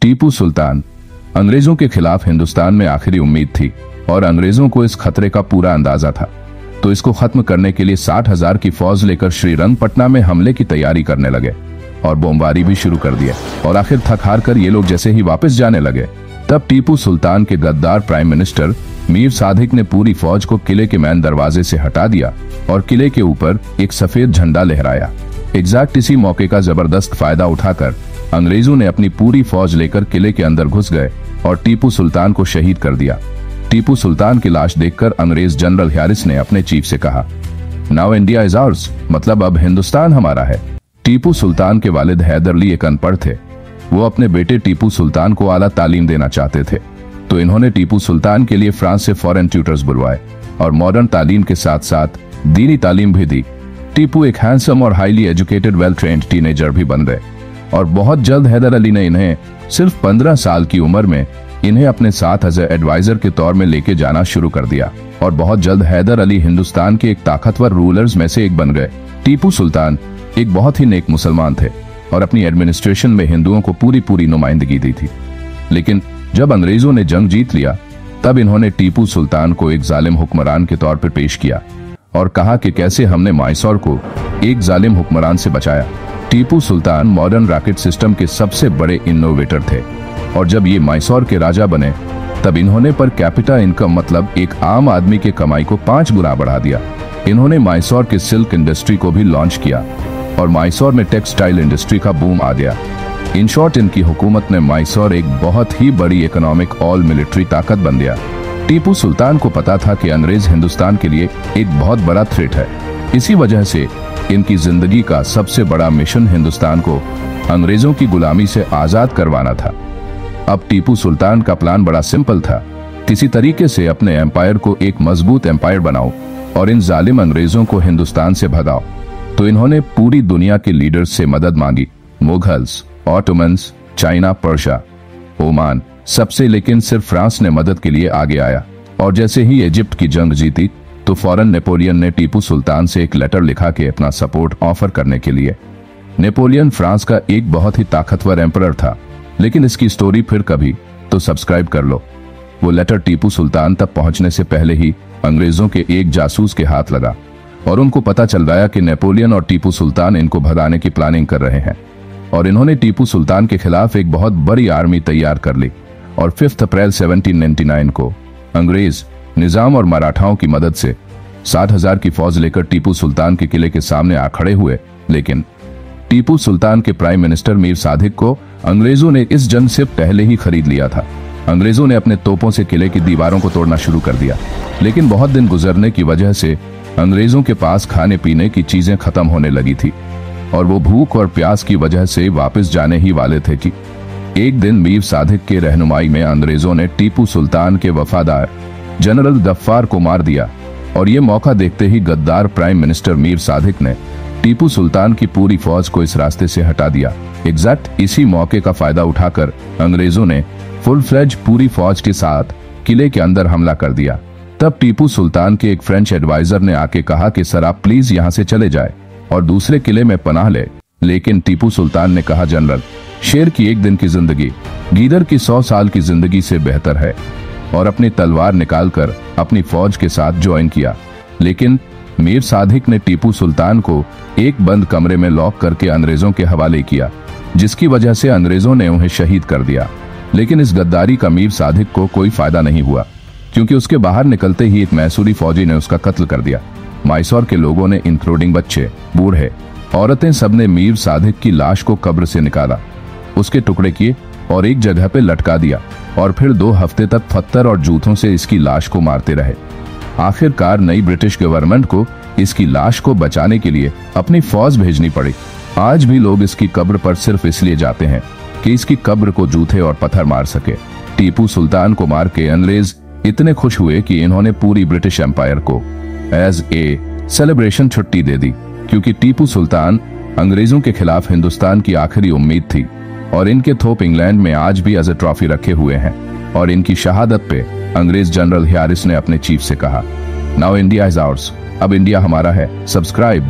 टीपू सुल्तान अंग्रेजों के खिलाफ हिंदुस्तान में आखिरी उम्मीद थी और अंग्रेजों को इस खतरे का पूरा अंदाजा था, तो इसको खत्म करने के लिए 60,000 की फौज लेकर श्रीरंगपटना में हमले की तैयारी करने लगे और बमबारी भी शुरू कर दिया। और आखिर थक हार कर ये लोग जैसे ही वापस जाने लगे, तब टीपू सुल्तान के गद्दार प्राइम मिनिस्टर मीर सादिक ने पूरी फौज को किले के मैन दरवाजे से हटा दिया और किले के ऊपर एक सफेद झंडा लहराया। एग्जैक्ट इसी मौके का जबरदस्त फायदा उठाकर अंग्रेजों ने अपनी पूरी फौज लेकर किले के अंदर घुस गए और टीपू सुल्तान को शहीद कर दिया। टीपू सुल्तान की लाश देखकर अंग्रेज जनरल हैरिस ने अपने चीफ से कहा, नाउ इंडिया इज आवर्स, मतलब अब हिंदुस्तान हमारा है। टीपू सुल्तान के वालिद हैदर अली एक अनपढ़ थे। वो अपने बेटे टीपू सुल्तान को आला तालीम देना चाहते थे, तो इन्होंने टीपू सुल्तान के लिए फ्रांस से फॉरेन ट्यूटर्स बुलवाए और मॉडर्न तालीम के साथ साथ दीनी तालीम भी दी। टीपू एक हैंडसम और highly educated well trained teenager भी बन गए और बहुत जल्द हैदर अली ने इन्हें सिर्फ 15 साल की उम्र में इन्हें अपने साथ एज एडवाइजर के तौर में लेके जाना शुरू कर दिया और बहुत जल्द हैदर अली हिंदुस्तान के एक ताकतवर रूलर्स में से एक बन गए। टीपू सुल्तान एक बहुत ही नेक मुसलमान थे और अपनी एडमिनिस्ट्रेशन में हिंदुओं को पूरी नुमाइंदगी दी थी। लेकिन जब अंग्रेजों ने जंग जीत लिया, तब इन्होंने टीपू सुल्तान को एक जालिम हुक्मरान के तौर पर पेश किया और कहा कि कैसे हमने मैसूर को एक जालिम हुक्मरान से बचाया। Tipu Sultan modern rocket system के सबसे बड़े इनोवेटर थे और जब ये मैसूर के राजा बने, तब इन्होंने पर कैपिटा इनकम मतलब एक आम आदमी के कमाई को 5 गुना बढ़ा दिया। इन्होंने मैसूर के सिल्क इंडस्ट्री को भी लॉन्च किया और मैसूर में टेक्सटाइल इंडस्ट्री का बूम आ गया। इन शॉर्ट, इनकी हुकूमत ने मैसूर एक बहुत ही बड़ी इकोनॉमिक ऑल मिलिट्री ताकत बन गया। टीपू सुल्तान को पता था कि अंग्रेज हिंदुस्तान के लिए एक बहुत बड़ा थ्रेट है। इसी वजह से इनकी जिंदगी का सबसे बड़ा मिशन हिंदुस्तान को अंग्रेजों की गुलामी से आजाद करवाना था। अब टीपू सुल्तान का प्लान बड़ा सिंपल था, किसी तरीके से अपने एम्पायर को एक मजबूत एम्पायर बनाओ और इन जालिम अंग्रेजों को हिंदुस्तान से भगाओ। तो इन्होंने पूरी दुनिया के लीडर्स से मदद मांगी, Mughals, Ottomans, China, Persia, Oman, सबसे, लेकिन सिर्फ फ्रांस ने मदद के लिए आगे आया। और जैसे ही इजिप्ट की जंग जीती, तो फौरन नेपोलियन ने टीपू सुल्तान से एक लेटर लिखा के अपना सपोर्ट ऑफर करने के लिए। नेपोलियन फ्रांस का एक बहुत ही ताकतवर एम्परर था, लेकिन इसकी स्टोरी फिर कभी, तो सब्सक्राइब कर लो। वो लेटर टीपू सुल्तान तक पहुंचने से पहले ही अंग्रेजों के एक जासूस के हाथ लगा और उनको पता चल गया कि नेपोलियन और टीपू सुल्तान इनको भगाने की प्लानिंग कर रहे हैं और इन्होंने टीपू सुल्तान के खिलाफ एक बहुत बड़ी आर्मी तैयार कर ली। और 5 अप्रैल 1799 को अंग्रेज निजाम और मराठाओं की मदद से 60,000 की फौज लेकर टीपू सुल्तान के किले के सामने आ खड़े हुए। लेकिन टीपू सुल्तान के प्राइम मिनिस्टर मीर सादिक को अंग्रेजों ने इस जंग से पहले ही खरीद लिया था। अंग्रेजों ने अपने तोपों से किले की दीवारों को तोड़ना शुरू कर दिया, लेकिन बहुत दिन गुजरने की वजह से अंग्रेजों के पास खाने पीने की चीजें खत्म होने लगी थी और वो भूख और प्यास की वजह से वापस जाने ही वाले थे कि एक दिन मीर सादिक के रहनुमाई में अंग्रेजों ने टीपू सुल्तान के वफादार जनरल गफ्फार को मार दिया और ये मौका देखते ही गद्दार प्राइम मिनिस्टर मीर सादिक ने टीपू सुल्तान की पूरी फौज को इस रास्ते से हटा दिया। एग्जैक्ट इसी मौके का फायदा उठाकर अंग्रेजों ने फुल फ्लेज पूरी फौज के साथ किले के अंदर हमला कर दिया। तब टीपू सुल्तान के एक फ्रेंच एडवाइजर ने आके कहा कि सर आप प्लीज यहाँ से चले जाए और दूसरे किले में पनाह ले। लेकिन टीपू सुल्तान ने कहा, जनरल, शेर की एक दिन की जिंदगी गीदड़ की 100 साल की जिंदगी से बेहतर है, और अपनी तलवार निकालकर अपनी फौज के साथ ज्वाइन किया। लेकिन मीर सादिक ने टीपू सुल्तान को एक बंद कमरे में लॉक करके अंग्रेजों के हवाले किया, जिसकी वजह से अंग्रेजों ने उन्हें शहीद कर दिया। लेकिन इस गद्दारी का मीर सादिक को कोई फायदा नहीं हुआ, क्योंकि उसके बाहर निकलते ही एक मैसूरी फौजी ने उसका कत्ल कर दिया। मैसूर के लोगों ने, इंक्लूडिंग बच्चे, बूढ़े, औरतें, सबने मीर सादिक की लाश को कब्र से निकाला, उसके टुकड़े किए और एक जगह पे लटका दिया और फिर 2 हफ्ते तक पत्थर और जूतों से इसकी लाश को मारते रहे। आखिरकार नई ब्रिटिश गवर्नमेंट को इसकी लाश को बचाने के लिए अपनी फौज भेजनी पड़ी। आज भी लोग इसकी कब्र पर सिर्फ इसलिए जाते हैं कि इसकी कब्र को जूते और पत्थर मार सके। टीपू सुल्तान को मार के अंग्रेज इतने खुश हुए कि इन्होंने पूरी ब्रिटिश एम्पायर को एज ए सेलिब्रेशन छुट्टी दे दी, क्योंकि टीपू सुल्तान अंग्रेजों के खिलाफ हिंदुस्तान की आखिरी उम्मीद थी और इनके थोप इंग्लैंड में आज भी एज ए ट्रॉफी रखे हुए हैं। और इनकी शहादत पे अंग्रेज जनरल हैरिस ने अपने चीफ से कहा, नाउ इंडिया इज आवर्स, अब इंडिया हमारा है। सब्सक्राइब।